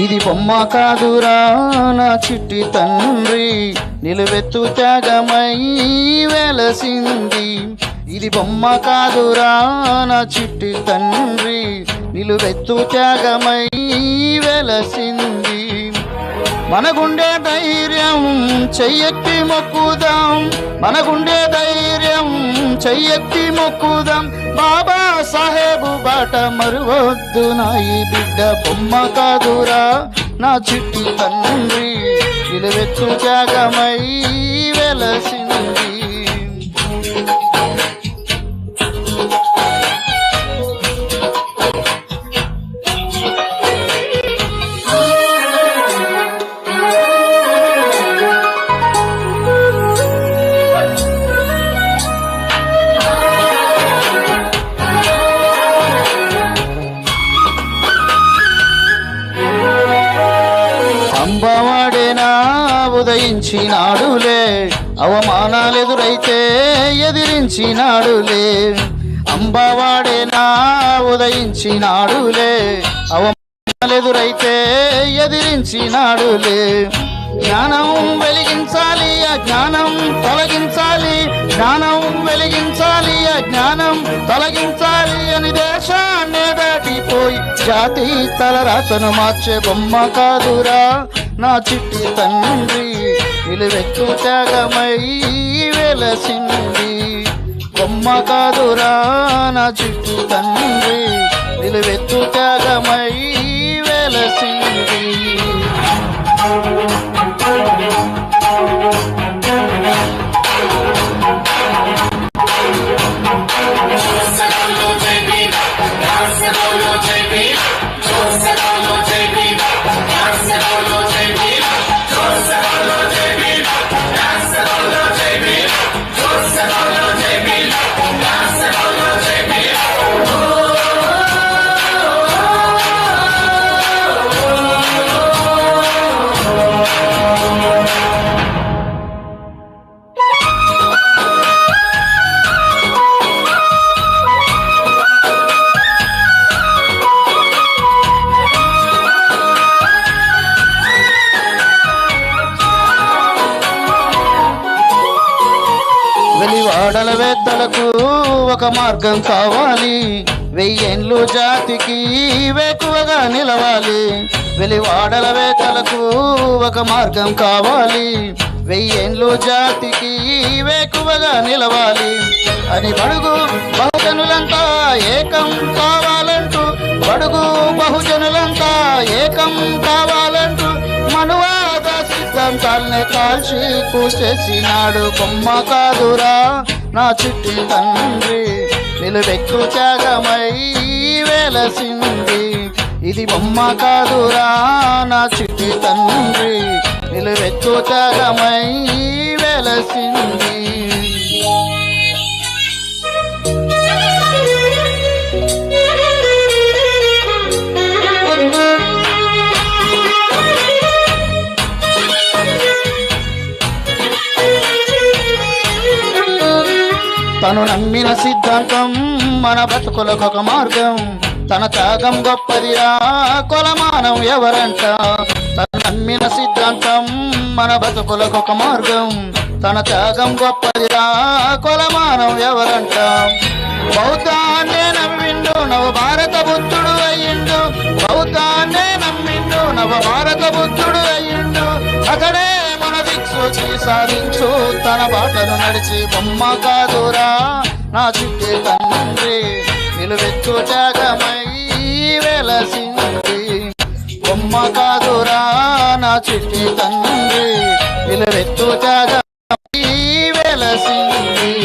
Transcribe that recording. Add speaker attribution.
Speaker 1: ఇది బొమ్మ కాదురా నా చిట్టి తండ్రి, నిలువెత్తు త్యాగమై వెలసింది. ఇది బొమ్మ కాదురా నా చిట్టి తండ్రి, నిలువెత్తు త్యాగమై వెలసింది. మనగుండే ధైర్యం చెయ్యెత్తి మొక్కుదాం, మనగుండే ధైర్యం చెయ్యెత్తి మొక్కుదాం. బాబా సాహెబు బాట మరువద్దు నా ఈ బిడ్డ. బొమ్మ కాదురా నా చిట్టి తండ్రి, నిలువెత్తు త్యాగమై వెలసింది. అంబవాడేనా ఉదయించినాడులే, అవమానాలెదురైతే ఎదిరించినాడులే. అంబవాడేనా ఉదయించినాడులే, అవమానాలెదురైతే ఎదిరించినాడులే. జ్ఞానం వెలిగించాలి, అజ్ఞానం తొలగించాలి, జ్ఞానం వెలిగించాలి, అజ్ఞానం తొలగించాలి అని దేశాన్నే దాటిపోయి జాతి తలరాతను మార్చే బొమ్మ కాదురా నా చిట్టి తండ్రి, నిలువెత్తు త్యాగమై వెలసింది. బొమ్మ కాదురా నా చిట్టి తండ్రి, నిలువెత్తు త్యాగమై వెలసింది. వెలివాడల వేత్తలకు ఒక మార్గం కావాలి, వెయ్యేండ్లు జాతికి వేకువగా నిలవాలి. వెలివాడల వేత్తలకు ఒక మార్గం కావాలి, వెయ్యేండ్లు జాతికి వేకువగా నిలవాలి అని బడుగు బహుజనులంతా ఏకం కావాలంటూ, బడుగు బహుజనులంతా ఏకం కావాలంటూ మనువాద సిద్ధాంతాల్ని కాల్చి కూసేసినాడు. బొమ్మ కాదురా నా చిట్టి తండ్రి, నిలువెత్తు త్యాగమై వెలసింది. ఇది బొమ్మ కాదురా నా చిట్టి తండ్రి, నిలువెత్తు త్యాగమై వెలసింది. తను నమ్మిన సిద్ధాంతం మన బతుకులకొక మార్గం, తన త్యాగం గొప్పదిరా కొలమానం ఎవరంట. తను నమ్మిన సిద్ధాంతం మన బతుకులకొక మార్గం, తన త్యాగం గొప్పదిరా కొలమానం ఎవరంట. బౌద్ధాన్నే నమ్మిండు నవ భారత బుద్ధుడు అయ్యిండు, బౌద్ధాన్నే నమ్మిండు నవ భారత బుద్ధుడు అయ్యిండు. అతడే మన దిక్సూచి సాధించు తన బాటను నడిచి. బొమ్మ కాదురా నా చిట్టి తండ్రి, నిలువెత్తు త్యాగమై వెలసింది. బొమ్మ కాదురా నా చిట్టి తండ్రి, నిలువెత్తు త్యాగమై వెలసింది.